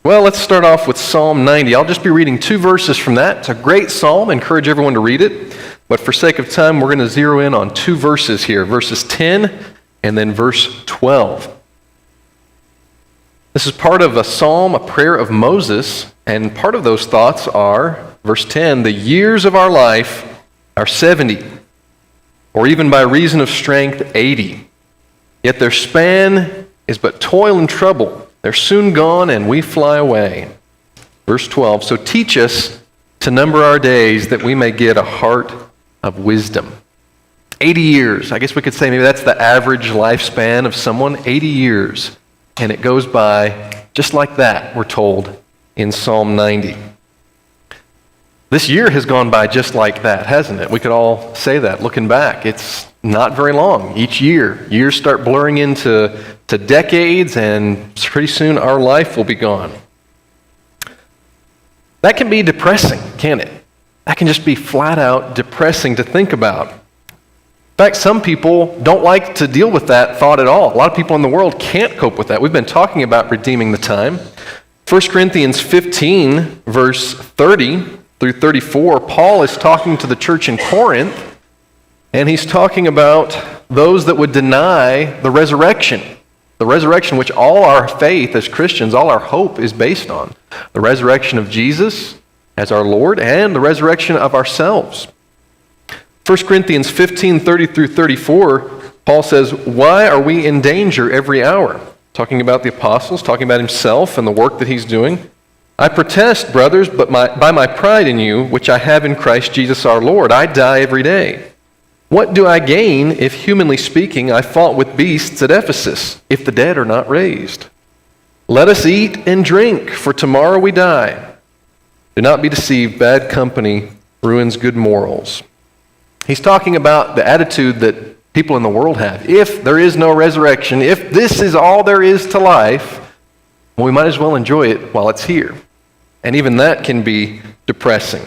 Well, let's start off with Psalm 90. I'll just be reading 2 verses from that. It's a great psalm. I encourage everyone to read it. But for sake of time, we're going to zero in on 2 verses here, verses 10 and then verse 12. This is part of a psalm, a prayer of Moses, and part of those thoughts are, verse 10, the years of our life are 70, or even by reason of strength, 80. Yet their span is but toil and trouble. They're soon gone, and we fly away. Verse 12, so teach us to number our days that we may get a heart of wisdom. 80 years. I guess we could say maybe that's the average lifespan of someone, 80 years. And it goes by just like that, we're told in Psalm 90. This year has gone by just like that, hasn't it? We could all say that looking back. It's not very long each year. Years start blurring into decades, and pretty soon our life will be gone. That can be depressing, can't it? That can just be flat out depressing to think about. In fact, some people don't like to deal with that thought at all. A lot of people in the world can't cope with that. We've been talking about redeeming the time. 1 Corinthians 15, verse 30 through 34, Paul is talking to the church in Corinth, and he's talking about those that would deny the resurrection which all our faith as Christians, all our hope is based on. The resurrection of Jesus as our Lord and the resurrection of ourselves. 1 Corinthians 15, 30 through 34, Paul says, why are we in danger every hour? Talking about the apostles, talking about himself and the work that he's doing. I protest, brothers, but by my pride in you, which I have in Christ Jesus our Lord, I die every day. What do I gain if, humanly speaking, I fought with beasts at Ephesus, if the dead are not raised? Let us eat and drink, for tomorrow we die. Do not be deceived, bad company ruins good morals. He's talking about the attitude that people in the world have. If there is no resurrection, if this is all there is to life, well, we might as well enjoy it while it's here. And even that can be depressing.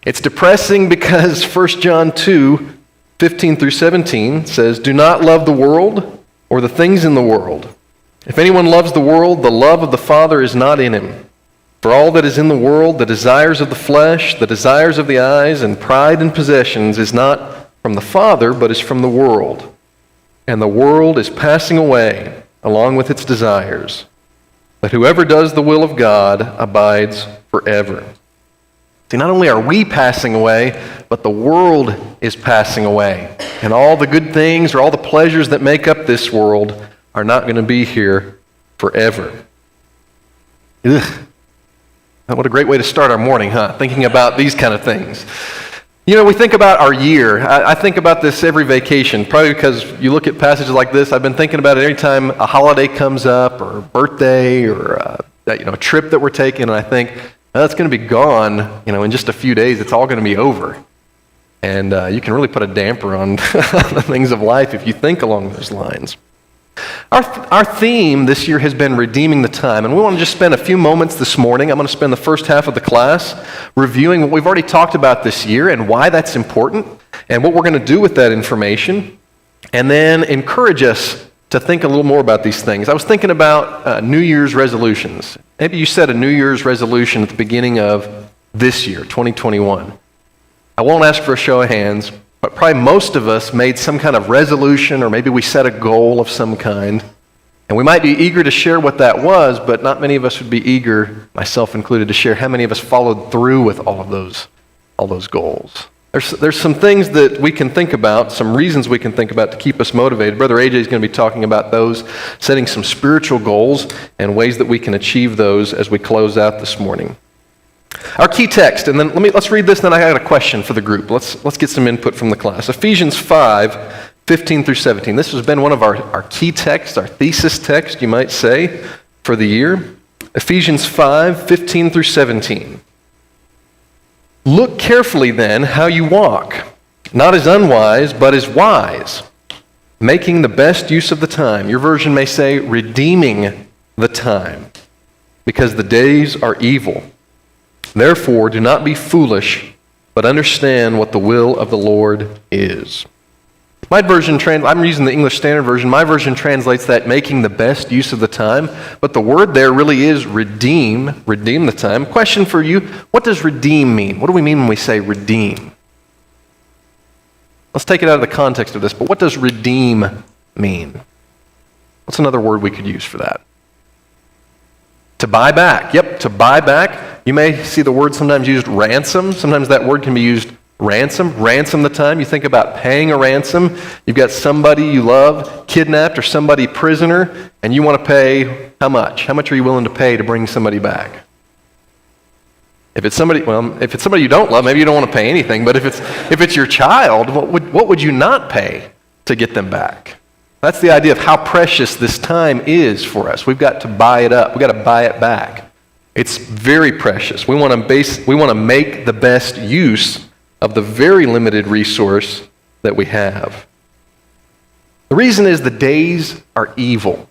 It's depressing because 1 John 2, 15 through 17 says, do not love the world or the things in the world. If anyone loves the world, the love of the Father is not in him. For all that is in the world, the desires of the flesh, the desires of the eyes, and pride in possessions is not from the Father, but is from the world. And the world is passing away along with its desires. But whoever does the will of God abides forever. See, not only are we passing away, but the world is passing away. And all the good things or all the pleasures that make up this world are not going to be here forever. Ugh. What a great way to start our morning, huh? Thinking about these kind of things. You know, we think about our year. I think about this every vacation, probably because you look at passages like this. I've been thinking about it every time a holiday comes up or a birthday or a trip that we're taking, and I think, that's going to be gone, in just a few days. It's all going to be over. And you can really put a damper on the things of life if you think along those lines. Our theme this year has been redeeming the time, and we want to just spend a few moments this morning. I'm going to spend the first half of the class reviewing what we've already talked about this year and why that's important and what we're going to do with that information, and then encourage us to think a little more about these things. I was thinking about New Year's resolutions. Maybe you set a New Year's resolution at the beginning of this year, 2021. I won't ask for a show of hands, but probably most of us made some kind of resolution, or maybe we set a goal of some kind. And we might be eager to share what that was, but not many of us would be eager, myself included, to share how many of us followed through with all of those goals. There's some things that we can think about, some reasons we can think about to keep us motivated. Brother AJ is going to be talking about those, setting some spiritual goals and ways that we can achieve those as we close out this morning. Our key text, and then let's read this, and then I got a question for the group. Let's get some input from the class. Ephesians 5, 15 through 17. This has been one of our key texts, our thesis text, you might say, for the year. Ephesians 5, 15 through 17. Look carefully then how you walk, not as unwise, but as wise, making the best use of the time. Your version may say, redeeming the time, because the days are evil. Therefore, do not be foolish, but understand what the will of the Lord is. My version, I'm using the English Standard Version. My version translates that making the best use of the time. But the word there really is redeem the time. Question for you, what does redeem mean? What do we mean when we say redeem? Let's take it out of the context of this, but what does redeem mean? What's another word we could use for that? To buy back. Yep, to buy back. You may see the word sometimes used ransom. Sometimes that word can be used ransom the time. You think about paying a ransom. You've got somebody you love kidnapped or somebody prisoner, and you want to pay how much? How much are you willing to pay to bring somebody back? If it's somebody you don't love, maybe you don't want to pay anything, but if it's your child, what would you not pay to get them back? That's the idea of how precious this time is for us. We've got to buy it up. We've got to buy it back. It's very precious. We want to make the best use of the very limited resource that we have. The reason is the days are evil.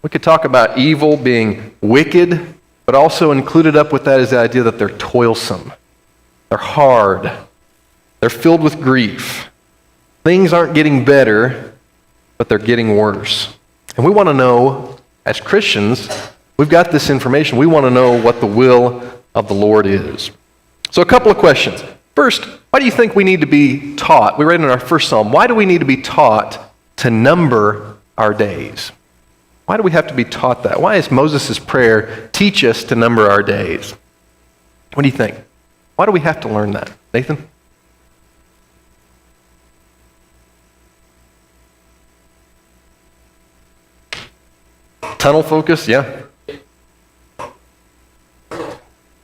We could talk about evil being wicked, but also included up with that is the idea that they're toilsome. They're hard. They're filled with grief. Things aren't getting better, but they're getting worse. And we want to know, as Christians, we've got this information. We want to know what the will of the Lord is. So a couple of questions. First, why do you think we need to be taught? We read in our first psalm, why do we need to be taught to number our days? Why do we have to be taught that? Why is Moses' prayer, teach us to number our days? What do you think? Why do we have to learn that? Nathan? Tunnel focus, yeah.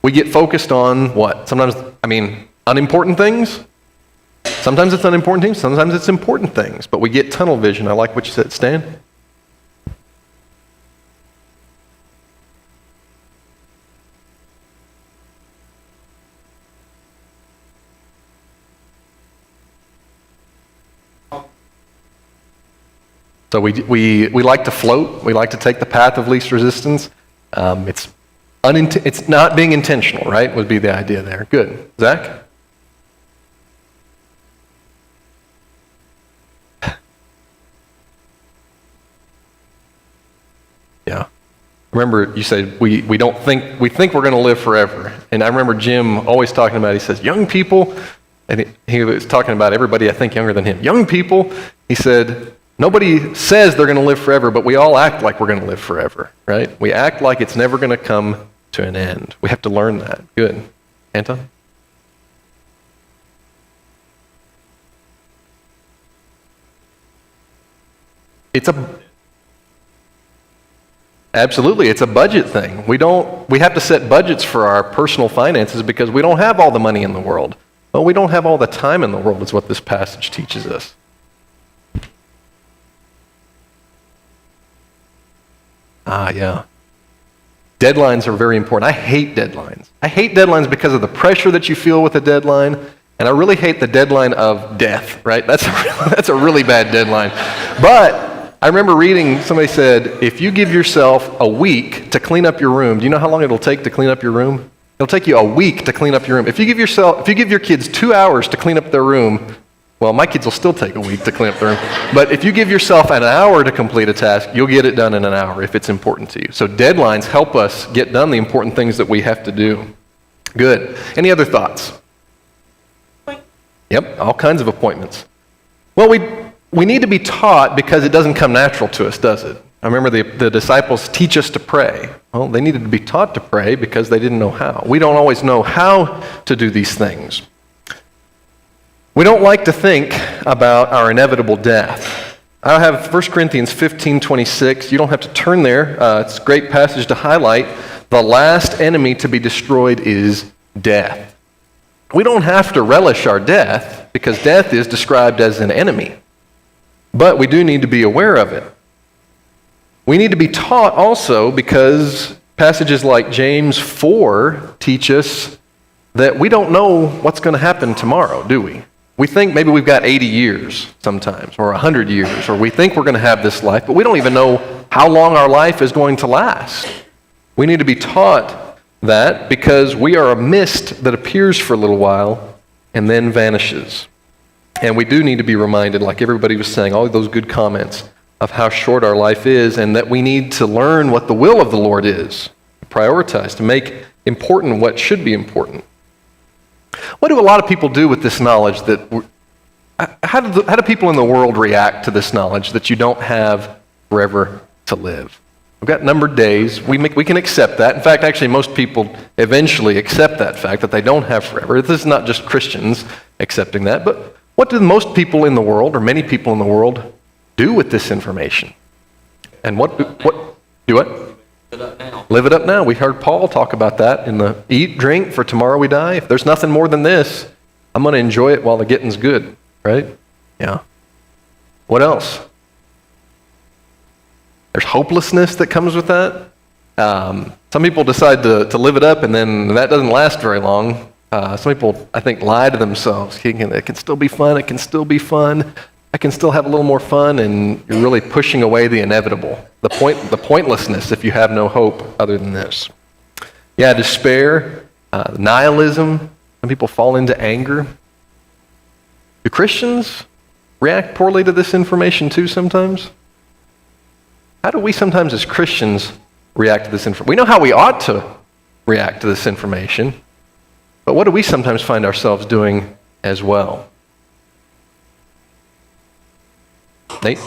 We get focused on what? Sometimes, unimportant things. Sometimes it's unimportant things, sometimes it's important things. But we get tunnel vision. I like what you said, Stan. So we like to float. We like to take the path of least resistance. It's not being intentional, right? Would be the idea there. Good. Zach? Yeah. Remember, you said we think we're going to live forever. And I remember Jim always talking about, he says, young people, and he was talking about everybody I think younger than him. Young people, he said, nobody says they're going to live forever, but we all act like we're going to live forever, right? We act like it's never going to come to an end. We have to learn that. Good. Anton? Absolutely, it's a budget thing. We have to set budgets for our personal finances because we don't have all the money in the world. Well, we don't have all the time in the world is what this passage teaches us. Yeah. Deadlines are very important. I hate deadlines. I hate deadlines because of the pressure that you feel with a deadline, and I really hate the deadline of death, right? That's a really bad deadline. But I remember reading, somebody said, if you give yourself a week to clean up your room, do you know how long it'll take to clean up your room? It'll take you a week to clean up your room. If you give your kids 2 hours to clean up their room, well, my kids will still take a week to clean up their room. But if you give yourself an hour to complete a task, you'll get it done in an hour if it's important to you. So deadlines help us get done the important things that we have to do. Good. Any other thoughts? Yep, all kinds of appointments. Well, we need to be taught because it doesn't come natural to us, does it? I remember the disciples teach us to pray. Well, they needed to be taught to pray because they didn't know how. We don't always know how to do these things. We don't like to think about our inevitable death. I have 1 Corinthians 15:26. You don't have to turn there. It's a great passage to highlight. The last enemy to be destroyed is death. We don't have to relish our death because death is described as an enemy. But we do need to be aware of it. We need to be taught also because passages like James 4 teach us that we don't know what's going to happen tomorrow, do we? We think maybe we've got 80 years sometimes, or 100 years, or we think we're going to have this life, but we don't even know how long our life is going to last. We need to be taught that because we are a mist that appears for a little while and then vanishes. And we do need to be reminded, like everybody was saying, all of those good comments, of how short our life is, and that we need to learn what the will of the Lord is, prioritize, to make important what should be important. What do a lot of people do with this knowledge how do people in the world react to this knowledge that you don't have forever to live? We've got numbered days. We can accept that. In fact, actually, most people eventually accept that fact that they don't have forever. This is not just Christians accepting that, but what do most people in the world, or many people in the world, do with this information? And what do what? Live it up now. Live it up now. We heard Paul talk about that in the eat, drink, for tomorrow we die. If there's nothing more than this, I'm going to enjoy it while the getting's good, right? Yeah. What else? There's hopelessness that comes with that. Some people decide to live it up, and then that doesn't last very long. Some people, I think, lie to themselves. It can still be fun. It can still be fun. I can still have a little more fun, and you're really pushing away the inevitable, the pointlessness if you have no hope other than this. Yeah, despair, nihilism. Some people fall into anger. Do Christians react poorly to this information too sometimes? How do we sometimes as Christians react to this information? We know how we ought to react to this information, but what do we sometimes find ourselves doing as well? Nate?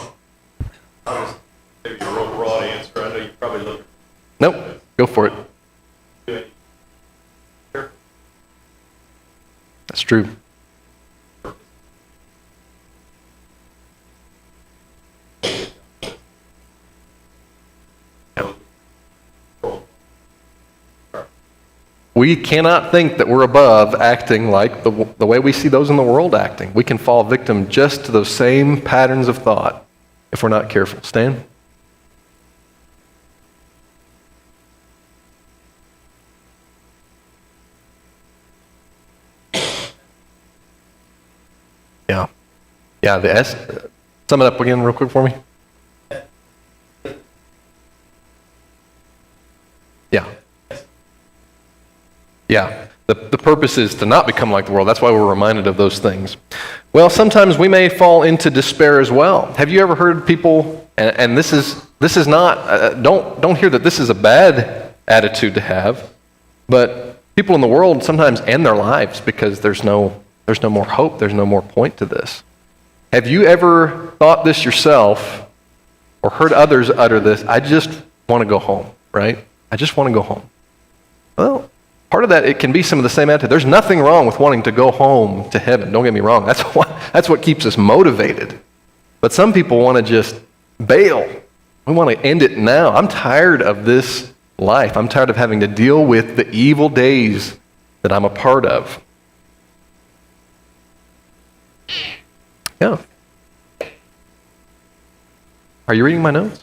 Maybe a real broad answer. I know you probably look. Nope. Go for it. That's true. We cannot think that we're above acting like the way we see those in the world acting. We can fall victim just to those same patterns of thought if we're not careful. Stan? Yeah. Yeah, the S. Sum it up again real quick for me. Yeah. Yeah, the purpose is to not become like the world. That's why we're reminded of those things. Well, sometimes we may fall into despair as well. Have you ever heard people, and this is not, don't hear that this is a bad attitude to have, but people in the world sometimes end their lives because there's no more hope, there's no more point to this. Have you ever thought this yourself or heard others utter this? I just want to go home, right? I just want to go home. Well, part of that, it can be some of the same attitude. There's nothing wrong with wanting to go home to heaven. Don't get me wrong. That's what keeps us motivated. But some people want to just bail. We want to end it now. I'm tired of this life. I'm tired of having to deal with the evil days that I'm a part of. Yeah. Are you reading my notes?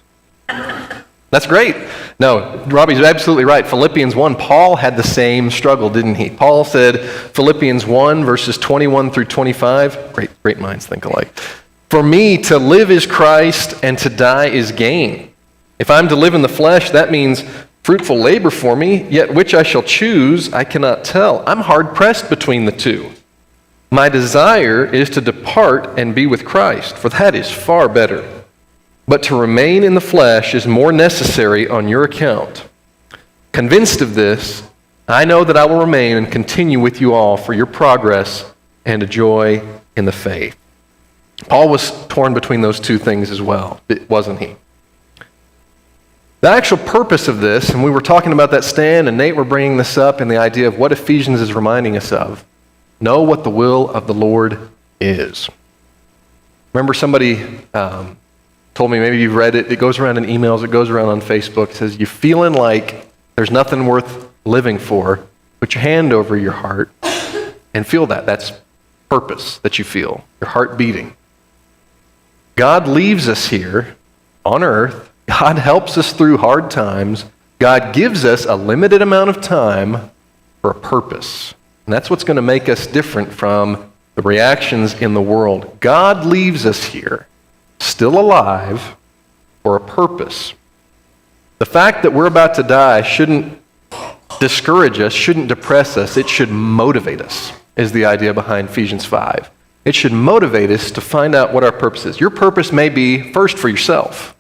That's great. No, Robbie's absolutely right. Philippians 1, Paul had the same struggle, didn't he? Paul said, Philippians 1, verses 21 through 25, great minds think alike. For me, to live is Christ, and to die is gain. If I'm to live in the flesh, that means fruitful labor for me, yet which I shall choose, I cannot tell. I'm hard-pressed between the two. My desire is to depart and be with Christ, for that is far better. But to remain in the flesh is more necessary on your account. Convinced of this, I know that I will remain and continue with you all for your progress and a joy in the faith. Paul was torn between those two things as well, wasn't he? The actual purpose of this, and we were talking about that, Stan and Nate were bringing this up, and the idea of what Ephesians is reminding us of. Know what the will of the Lord is. Remember somebody told me, maybe you've read it, it goes around in emails, it goes around on Facebook, it says, you feeling like there's nothing worth living for, put your hand over your heart and feel that. That's purpose that you feel, your heart beating. God leaves us here on earth. God helps us through hard times. God gives us a limited amount of time for a purpose. And that's what's going to make us different from the reactions in the world. God leaves us here, still alive, for a purpose. The fact that we're about to die shouldn't discourage us, shouldn't depress us. It should motivate us, is the idea behind Ephesians 5. it should motivate us to find out what our purpose is. Your purpose may be first for yourself.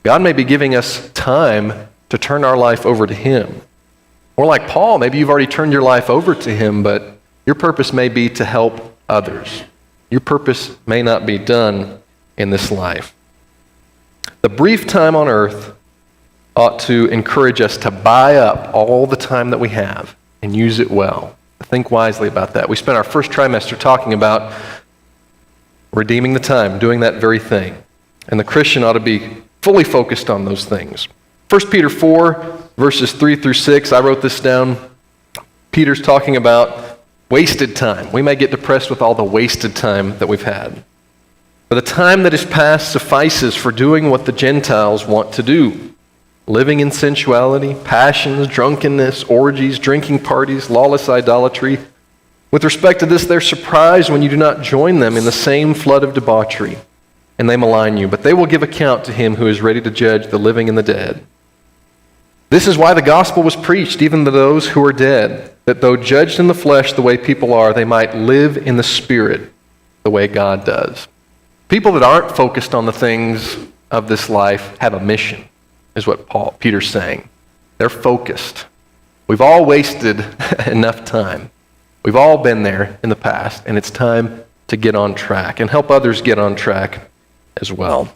God may be giving us time to turn our life over to Him. Or like Paul, maybe you've already turned your life over to Him, but your purpose may be to help others. Your purpose may not be done in this life. The brief time on earth ought to encourage us to buy up all the time that we have and use it well. Think wisely about that. We spent our first trimester talking about redeeming the time, doing that very thing. And the Christian ought to be fully focused on those things. 1 Peter 4, verses 3 through 6, I wrote this down. Peter's talking about wasted time. We may get depressed with all the wasted time that we've had. For the time that is past suffices for doing what the Gentiles want to do, living in sensuality, passions, drunkenness, orgies, drinking parties, lawless idolatry. With respect to this, they're surprised when you do not join them in the same flood of debauchery, and they malign you. But they will give account to Him who is ready to judge the living and the dead. This is why the gospel was preached, even to those who are dead, that though judged in the flesh the way people are, they might live in the Spirit the way God does. People that aren't focused on the things of this life have a mission, is what Peter's saying. They're focused. We've all wasted enough time. We've all been there in the past, and it's time to get on track and help others get on track as well.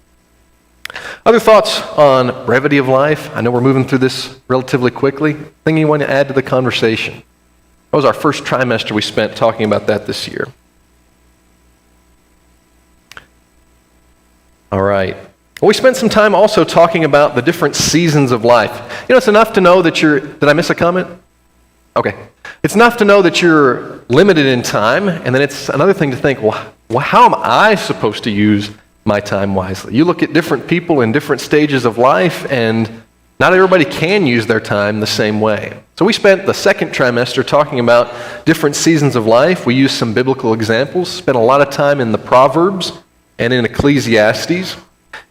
Other thoughts on brevity of life? I know we're moving through this relatively quickly. Anything you want to add to the conversation? That was our first trimester we spent talking about that this year. All right. Well, we spent some time also talking about the different seasons of life. You know, it's enough to know that did I miss a comment? Okay. It's enough to know that you're limited in time, and then it's another thing to think, well, how am I supposed to use my time wisely? You look at different people in different stages of life, and not everybody can use their time the same way. So we spent the second trimester talking about different seasons of life. We used some biblical examples, spent a lot of time in the Proverbs and in Ecclesiastes.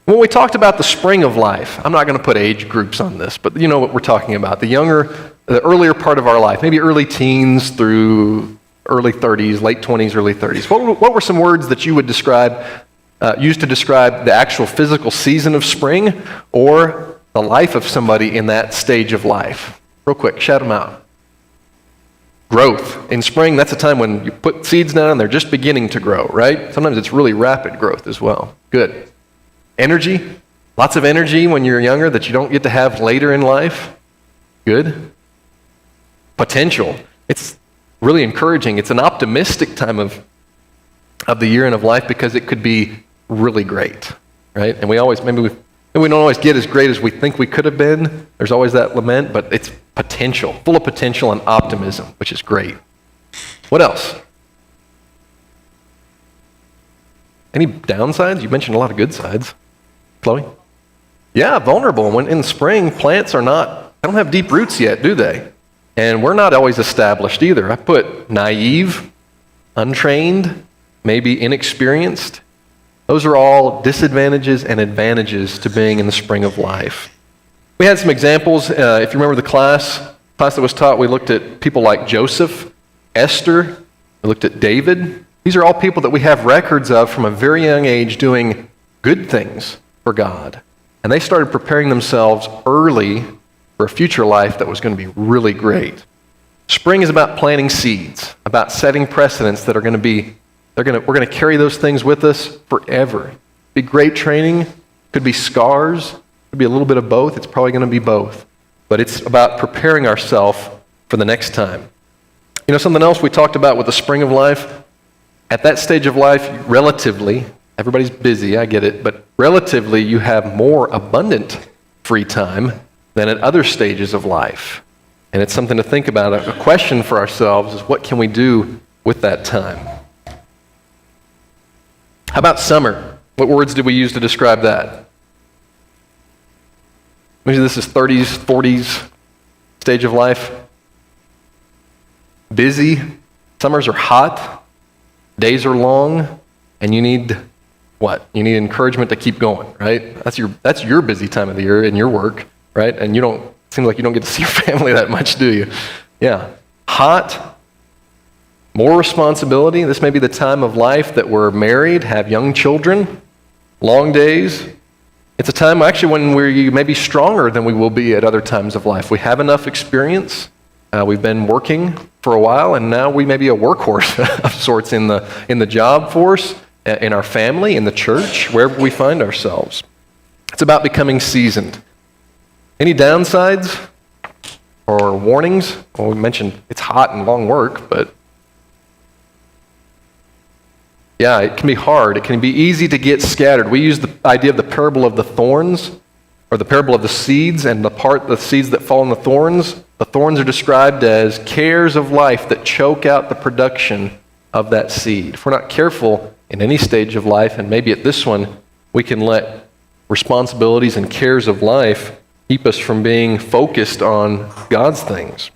When we talked about the spring of life, I'm not going to put age groups on this, but you know what we're talking about. The earlier part of our life, maybe early teens through early 30s, late 20s, early 30s. What were some words that you would use to describe the actual physical season of spring or the life of somebody in that stage of life? Real quick, shout them out. Growth. In spring, that's a time when you put seeds down and they're just beginning to grow, right? Sometimes it's really rapid growth as well. Good. Energy. Lots of energy when you're younger that you don't get to have later in life. Good. Potential. It's really encouraging. It's an optimistic time of the year and of life because it could be really great, right? And we don't always get as great as we think we could have been. There's always that lament, but it's potential, full of potential and optimism, which is great. What else? Any downsides? You mentioned a lot of good sides. Chloe? Yeah, vulnerable. When in spring, plants don't have deep roots yet, do they? And we're not always established either. I put naive, untrained, maybe inexperienced. Those are all disadvantages and advantages to being in the spring of life. We had some examples. If you remember the class that was taught, we looked at people like Joseph, Esther, we looked at David. These are all people that we have records of from a very young age doing good things for God. And they started preparing themselves early for a future life that was going to be really great. Spring is about planting seeds, about setting precedents that are going to be, we're going to carry those things with us forever. Be great training, could be scars, could be a little bit of both. It's probably going to be both. But it's about preparing ourselves for the next time. You know, something else we talked about with the spring of life, at that stage of life, relatively, everybody's busy, I get it, but relatively you have more abundant free time than at other stages of life. And it's something to think about. A question for ourselves is, what can we do with that time? How about summer? What words did we use to describe that? Maybe this is 30s, 40s stage of life. Busy. Summers are hot. Days are long. And you need what? You need encouragement to keep going, right? That's your busy time of the year in your work, right? And seems like you don't get to see your family that much, do you? Yeah. Hot. more responsibility. This may be the time of life that we're married, have young children, long days. It's a time actually when we may be stronger than we will be at other times of life. We have enough experience. We've been working for a while, and now we may be a workhorse of sorts in the job force, in our family, in the church, wherever we find ourselves. It's about becoming seasoned. Any downsides or warnings? Well, we mentioned it's hot and long work, but yeah, it can be hard. It can be easy to get scattered. We use the idea of the parable of the thorns, or the parable of the seeds, and the seeds that fall in the thorns. The thorns are described as cares of life that choke out the production of that seed. If we're not careful in any stage of life, and maybe at this one, we can let responsibilities and cares of life keep us from being focused on God's things.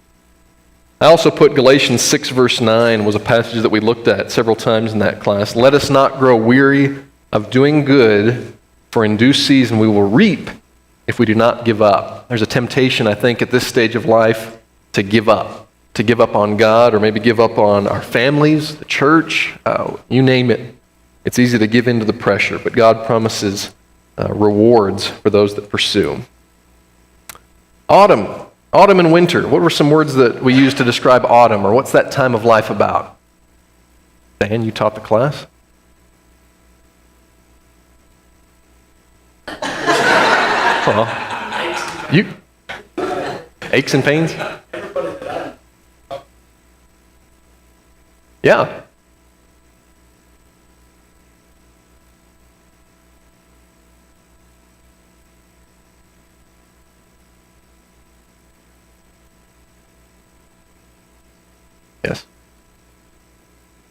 I also put Galatians 6 verse 9 was a passage that we looked at several times in that class. Let us not grow weary of doing good, for in due season we will reap if we do not give up. There's a temptation, I think, at this stage of life to give up on God, or maybe give up on our families, the church, you name it. It's easy to give in to the pressure, but God promises rewards for those that pursue. Autumn and winter. What were some words that we used to describe autumn, or what's that time of life about? Dan, you taught the class? Well, you aches and pains? Yeah. Yes.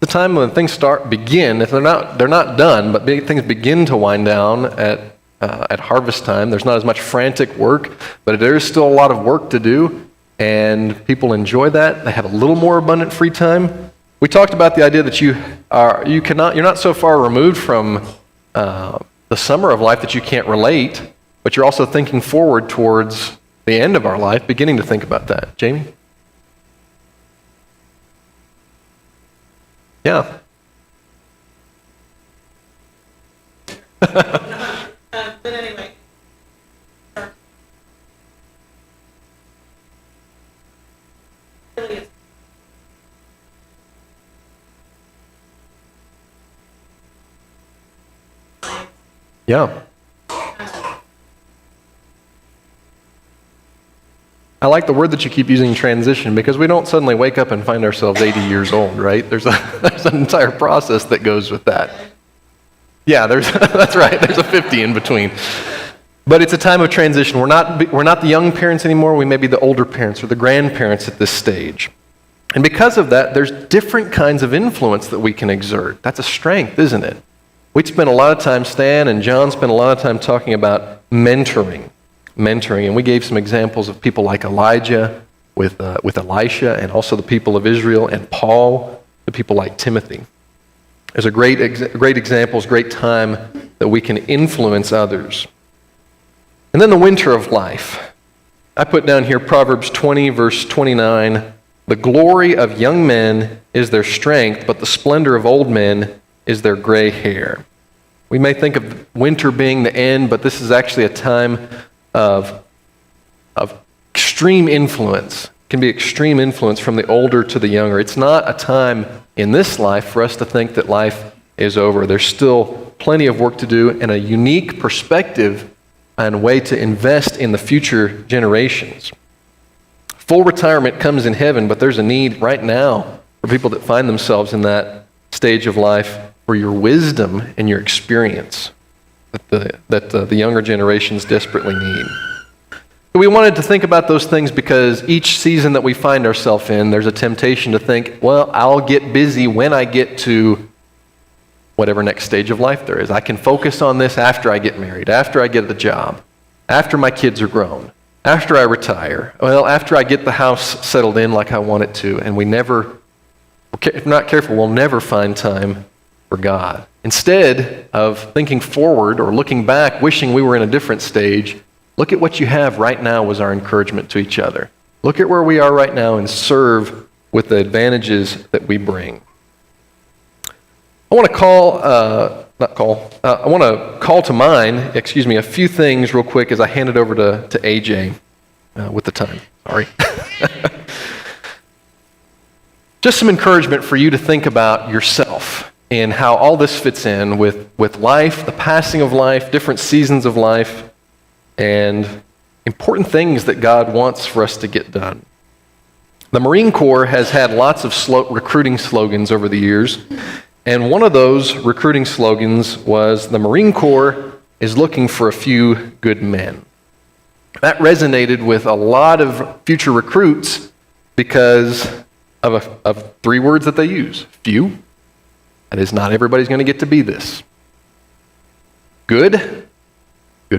The time when things begin, if they're not done, but things begin to wind down at harvest time. There's not as much frantic work, but there is still a lot of work to do, and people enjoy that. They have a little more abundant free time. We talked about the idea that you're not so far removed from the summer of life that you can't relate, but you're also thinking forward towards the end of our life, beginning to think about that. Jamie? Yeah. But anyway. Yeah. I like the word that you keep using, transition, because we don't suddenly wake up and find ourselves 80 years old, right? There's an entire process that goes with that. Yeah, that's right. There's a 50 in between. But it's a time of transition. We're not the young parents anymore. We may be the older parents or the grandparents at this stage. And because of that, there's different kinds of influence that we can exert. That's a strength, isn't it? We'd spent a lot of time, Stan and John spent a lot of time talking about mentoring, and we gave some examples of people like Elijah with Elisha, and also the people of Israel, and Paul, the people like Timothy. There's a great examples, great time that we can influence others. And then the winter of life. I put down here Proverbs 20, verse 29. The glory of young men is their strength, but the splendor of old men is their gray hair. We may think of winter being the end, but this is actually a time of extreme influence. It can be extreme influence from the older to the younger. It's not a time in this life for us to think that life is over. There's still plenty of work to do, and a unique perspective and way to invest in the future generations. Full retirement comes in heaven, but there's a need right now for people that find themselves in that stage of life for your wisdom and your experience that the younger generations desperately need. We wanted to think about those things because each season that we find ourselves in, there's a temptation to think, well, I'll get busy when I get to whatever next stage of life there is. I can focus on this after I get married, after I get the job, after my kids are grown, after I retire, well, after I get the house settled in like I want it to, and if we're not careful, we'll never find time for God. Instead of thinking forward or looking back, wishing we were in a different stage, look at what you have right now was our encouragement to each other. Look at where we are right now and serve with the advantages that we bring. I want to call to mind, a few things real quick as I hand it over to AJ with the time. Sorry. Just some encouragement for you to think about yourself and how all this fits in with life, the passing of life, different seasons of life, and important things that God wants for us to get done. The Marine Corps has had lots of recruiting slogans over the years, and one of those recruiting slogans was, "The Marine Corps is looking for a few good men." That resonated with a lot of future recruits because of three words that they use. Few. That is, not everybody's going to get to be this. Good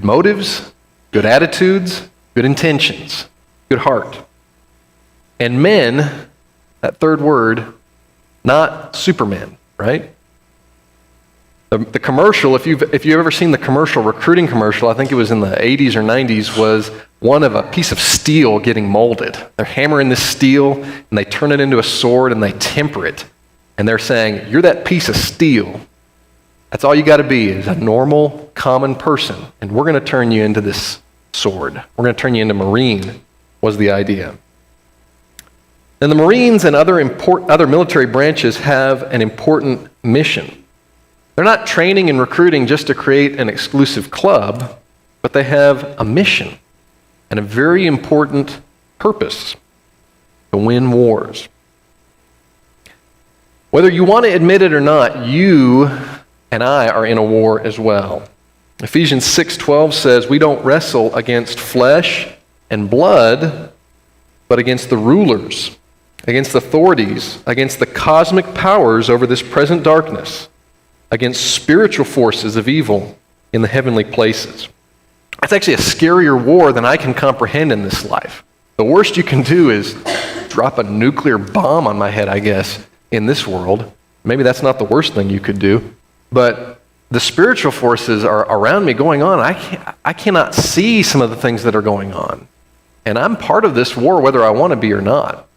motives, good attitudes, good intentions, good heart. And men, that third word, not supermen, right? The commercial, if you've ever seen the commercial, recruiting commercial, I think it was in the 80s or 90s, was one of a piece of steel getting molded. They're hammering this steel, and they turn it into a sword, and they temper it. And they're saying, you're that piece of steel. That's all you got to be, is a normal, common person. And we're going to turn you into this sword. We're going to turn you into Marine, was the idea. And the Marines and other military branches have an important mission. They're not training and recruiting just to create an exclusive club, but they have a mission and a very important purpose: to win wars. Whether you want to admit it or not, you and I are in a war as well. Ephesians 6:12 says, we don't wrestle against flesh and blood, but against the rulers, against authorities, against the cosmic powers over this present darkness, against spiritual forces of evil in the heavenly places. That's actually a scarier war than I can comprehend in this life. The worst you can do is drop a nuclear bomb on my head, I guess, in this world. Maybe that's not the worst thing you could do, but the spiritual forces are around me going on. I cannot see some of the things that are going on. And I'm part of this war whether I want to be or not.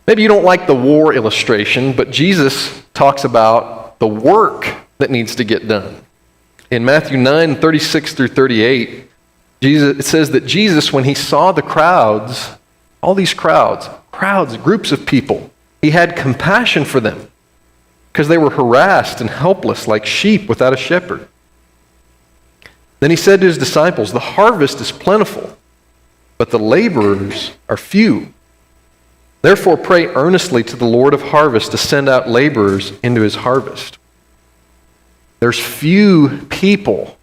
Maybe you don't like the war illustration, but Jesus talks about the work that needs to get done. In Matthew 9:36 through 38, it says that Jesus, when he saw the crowds, all these crowds, groups of people, he had compassion for them because they were harassed and helpless like sheep without a shepherd. Then he said to his disciples, the harvest is plentiful, but the laborers are few. Therefore, pray earnestly to the Lord of harvest to send out laborers into his harvest. There's few people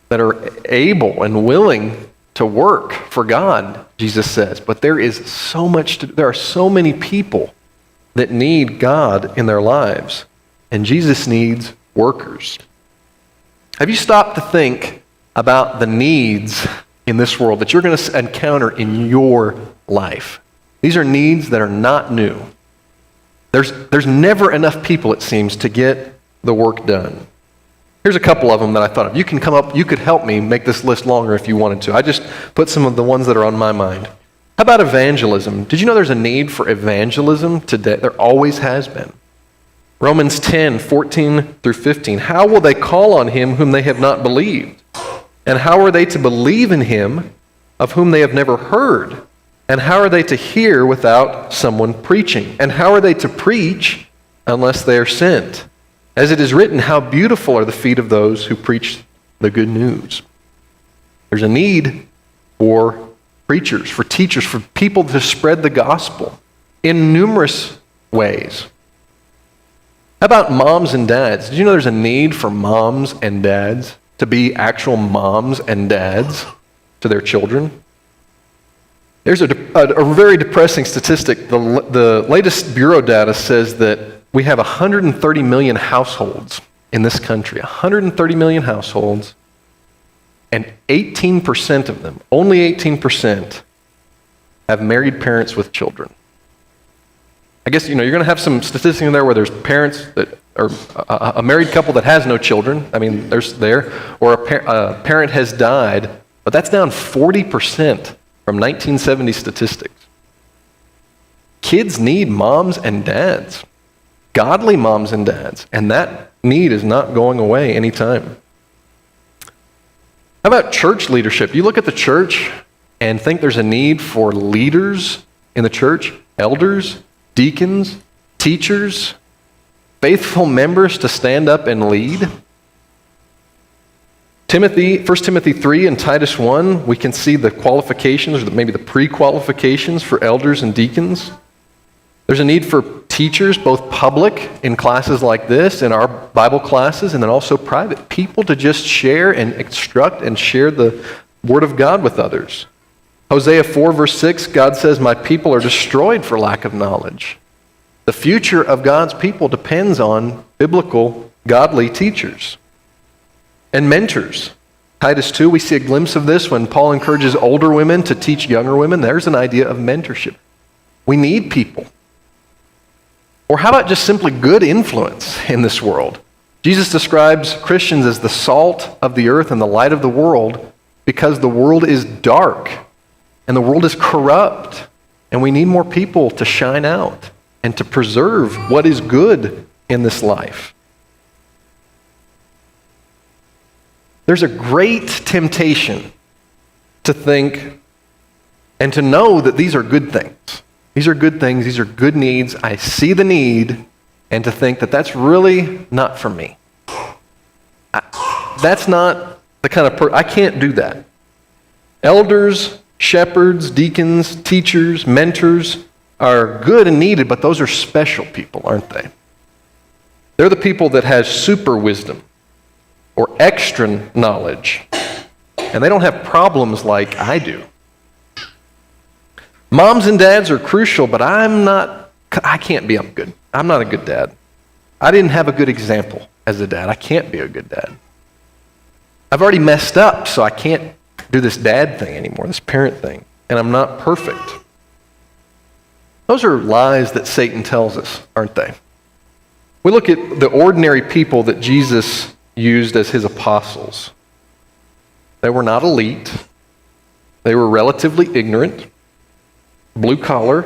that are able and willing to work for God, Jesus says, but there are so many people that need God in their lives, and Jesus needs workers. Have you stopped to think about the needs in this world that you're going to encounter in your life? These are needs that are not new. There's never enough people, it seems, to get the work done. Here's a couple of them that I thought of. You could help me make this list longer if you wanted to. I just put some of the ones that are on my mind. How about evangelism? Did you know there's a need for evangelism today? There always has been. Romans 10:14 through 15. How will they call on him whom they have not believed? And how are they to believe in him of whom they have never heard? And how are they to hear without someone preaching? And how are they to preach unless they are sent? As it is written, how beautiful are the feet of those who preach the good news. There's a need for preachers, for teachers, for people to spread the gospel in numerous ways. How about moms and dads? Did you know there's a need for moms and dads to be actual moms and dads to their children? There's a very depressing statistic. The latest Bureau data says that we have 130 million households in this country, 130 million households, and 18% of them, only 18%, have married parents with children. I guess, you're going to have some statistics in there where there's parents that are a married couple that has no children. I mean, or a parent has died, but that's down 40% from 1970 statistics. Kids need moms and dads, godly moms and dads, and that need is not going away anytime. How about church leadership? You look at the church and think there's a need for leaders in the church, elders, deacons, teachers, faithful members to stand up and lead. 1 Timothy 3 and Titus 1, we can see the qualifications, or maybe the pre-qualifications for elders and deacons. There's a need for teachers, both public in classes like this, in our Bible classes, and then also private. People to just share and instruct and share the Word of God with others. Hosea 4 verse 6, God says, "My people are destroyed for lack of knowledge." The future of God's people depends on biblical, godly teachers and mentors. Titus 2, we see a glimpse of this when Paul encourages older women to teach younger women. There's an idea of mentorship. We need people. Or how about just simply good influence in this world? Jesus describes Christians as the salt of the earth and the light of the world because the world is dark and the world is corrupt, and we need more people to shine out and to preserve what is good in this life. There's a great temptation to think and to know that these are good things. These are good things. These are good needs. I see the need, and to think that that's really not for me. That's not the kind of I can't do that. Elders, shepherds, deacons, teachers, mentors are good and needed, but those are special people, aren't they? They're the people that have super wisdom or extra knowledge, and they don't have problems like I do. Moms and dads are crucial, but I can't be good. I'm not a good dad. I didn't have a good example as a dad. I can't be a good dad. I've already messed up, so I can't do this dad thing anymore, this parent thing, and I'm not perfect. Those are lies that Satan tells us, aren't they? We look at the ordinary people that Jesus used as his apostles. They were not elite. They were relatively ignorant, blue collar,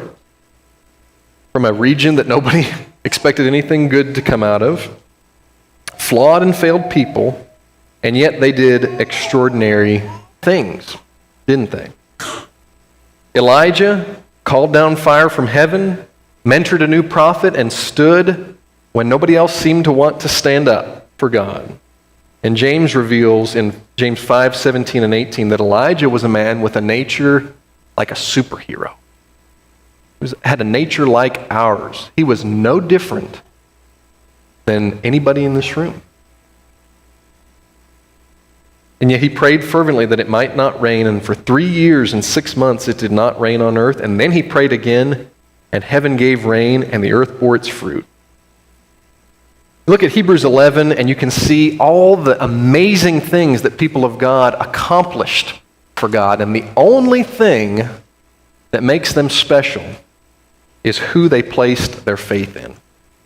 from a region that nobody expected anything good to come out of, flawed and failed people, and yet they did extraordinary things, didn't they? Elijah called down fire from heaven, mentored a new prophet, and stood when nobody else seemed to want to stand up for God. And James reveals in James 5:17 and 18 that Elijah was a man with a nature like a superhero. He had a nature like ours. He was no different than anybody in this room. And yet he prayed fervently that it might not rain, and for 3 years and 6 months it did not rain on earth. And then he prayed again, and heaven gave rain, and the earth bore its fruit. Look at Hebrews 11, and you can see all the amazing things that people of God accomplished for God. And the only thing that makes them special is who they placed their faith in,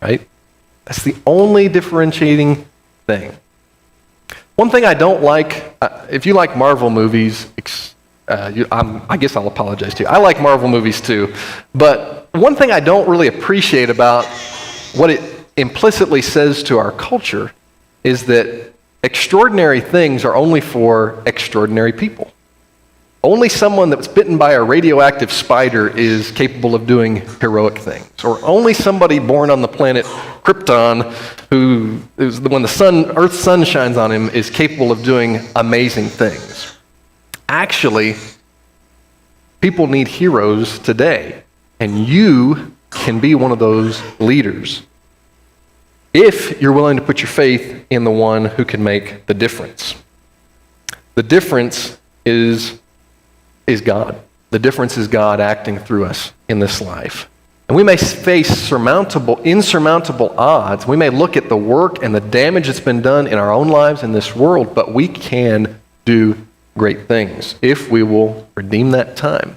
right? That's the only differentiating thing. One thing I don't like, if you like Marvel movies, I guess I'll apologize to you. I like Marvel movies too. But one thing I don't really appreciate about what it implicitly says to our culture is that extraordinary things are only for extraordinary people. Only someone that was bitten by a radioactive spider is capable of doing heroic things. Or only somebody born on the planet Krypton, when the Earth's sun shines on him, is capable of doing amazing things. Actually, people need heroes today, and you can be one of those leaders if you're willing to put your faith in the one who can make the difference. The difference is God. The difference is God acting through us in this life. And we may face insurmountable odds. We may look at the work and the damage that's been done in our own lives in this world, but we can do great things if we will redeem that time.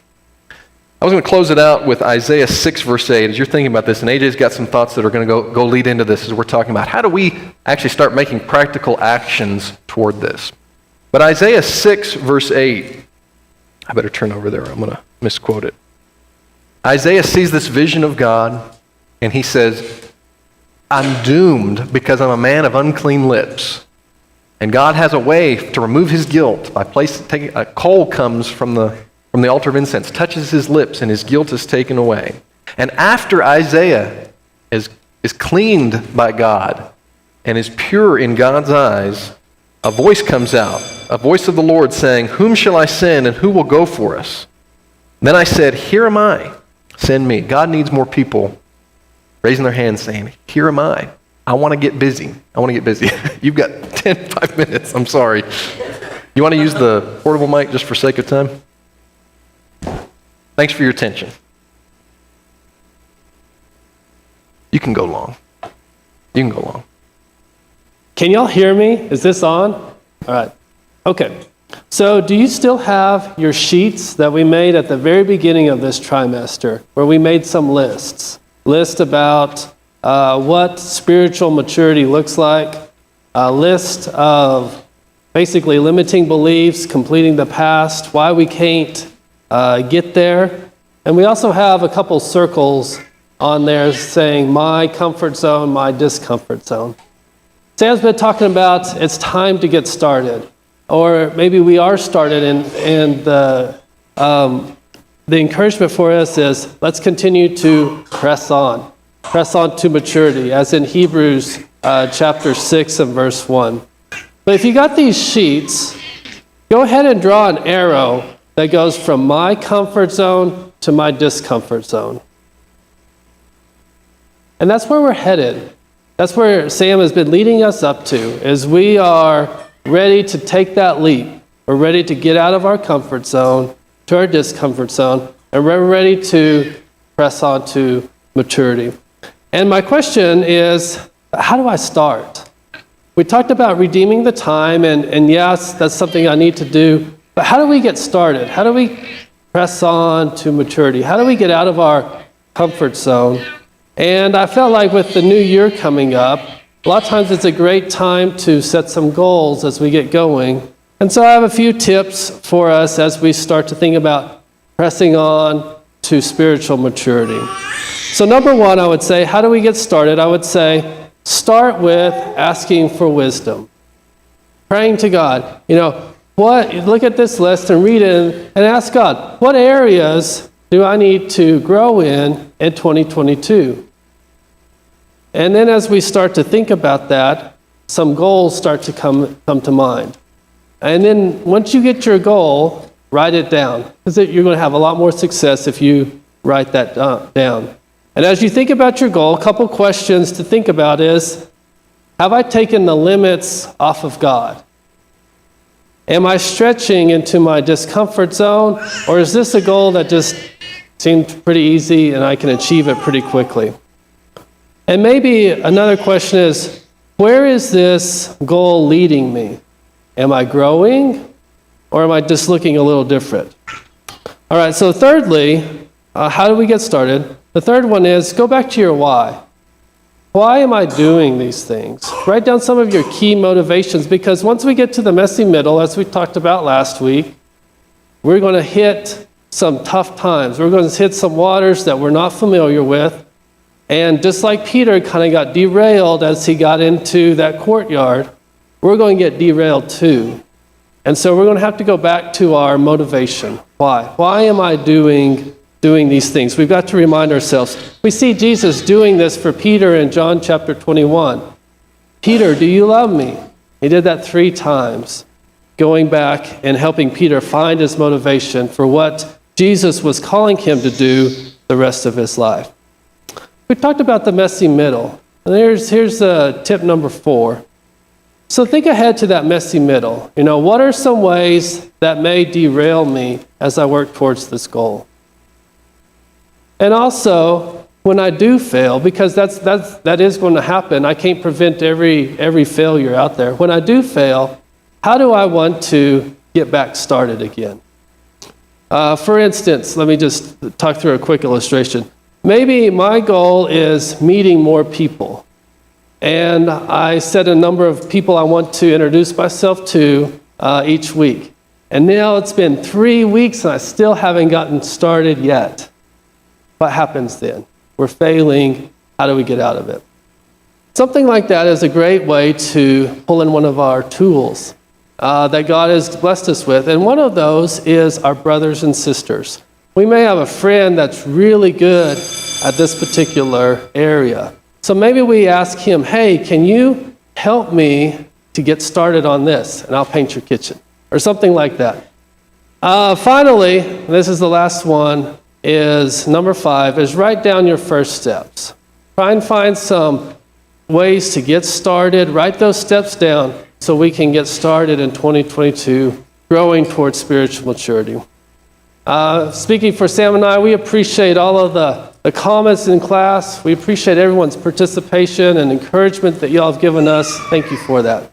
I was going to close it out with Isaiah 6, verse 8. As you're thinking about this, and AJ's got some thoughts that are going to go lead into this as we're talking about how do we actually start making practical actions toward this. But Isaiah 6, verse 8, I better turn over there. I'm going to misquote it. Isaiah sees this vision of God, and he says, I'm doomed because I'm a man of unclean lips. And God has a way to remove his guilt by taking a coal comes from the altar of incense, touches his lips, and his guilt is taken away. And after Isaiah is cleaned by God and is pure in God's eyes, a voice comes out, a voice of the Lord saying, whom shall I send and who will go for us? Then I said, here am I, send me. God needs more people raising their hands saying, here am I. I want to get busy. You've got 5 minutes. I'm sorry. You want to use the portable mic just for sake of time? Thanks for your attention. You can go long. Can y'all hear me? Is this on? All right. Okay. So do you still have your sheets that we made at the very beginning of this trimester, where we made some lists? List about what spiritual maturity looks like, a list of basically limiting beliefs, completing the past, why we can't get there. And we also have a couple circles on there saying my comfort zone, my discomfort zone. Sam's been talking about it's time to get started. Or maybe we are started, and the encouragement for us is let's continue to press on to maturity, as in Hebrews chapter 6 and verse 1. But if you got these sheets, go ahead and draw an arrow that goes from my comfort zone to my discomfort zone. And that's where we're headed. That's where Sam has been leading us up to, is we are ready to take that leap. We're ready to get out of our comfort zone to our discomfort zone, and we're ready to press on to maturity. And my question is, how do I start? We talked about redeeming the time, and yes, that's something I need to do, but how do we get started? How do we press on to maturity? How do we get out of our comfort zone? And I felt like with the new year coming up, a lot of times it's a great time to set some goals as we get going. And so I have a few tips for us as we start to think about pressing on to spiritual maturity. So number one, I would say, how do we get started? I would say, start with asking for wisdom. Praying to God. Look at this list and read it and ask God, what areas do I need to grow in 2022? And then as we start to think about that, some goals start to come to mind. And then once you get your goal, write it down, because you're going to have a lot more success if you write that down. And as you think about your goal, a couple questions to think about is, have I taken the limits off of God? Am I stretching into my discomfort zone, or is this a goal that just seemed pretty easy and I can achieve it pretty quickly? And maybe another question is, where is this goal leading me? Am I growing, or am I just looking a little different? All right, so thirdly, how do we get started? The third one is, go back to your why. Why am I doing these things? Write down some of your key motivations, because once we get to the messy middle, as we talked about last week, we're going to hit some tough times. We're going to hit some waters that we're not familiar with. And just like Peter kind of got derailed as he got into that courtyard, we're going to get derailed too. And so we're going to have to go back to our motivation. Why? Why am I doing these things? We've got to remind ourselves. We see Jesus doing this for Peter in John chapter 21. Peter, do you love me? He did that 3 times, going back and helping Peter find his motivation for what Jesus was calling him to do the rest of his life. We talked about the messy middle. And here's tip number 4. So think ahead to that messy middle. What are some ways that may derail me as I work towards this goal? And also, when I do fail, because that is going to happen. I can't prevent every failure out there. When I do fail, how do I want to get back started again? For instance, let me just talk through a quick illustration. Maybe my goal is meeting more people. And I set a number of people I want to introduce myself to each week. And now it's been 3 weeks and I still haven't gotten started yet. what happens then? We're failing. How do we get out of it? Something like that is a great way to pull in one of our tools that God has blessed us with. And one of those is our brothers and sisters. We may have a friend that's really good at this particular area. So maybe we ask him, hey, can you help me to get started on this? And I'll paint your kitchen, or something like that. Finally, this is the last one, is number 5, is write down your first steps. Try and find some ways to get started. Write those steps down so we can get started in 2022, growing towards spiritual maturity. Speaking for Sam and I, we appreciate all of the comments in class. We appreciate everyone's participation and encouragement that y'all have given us. Thank you for that.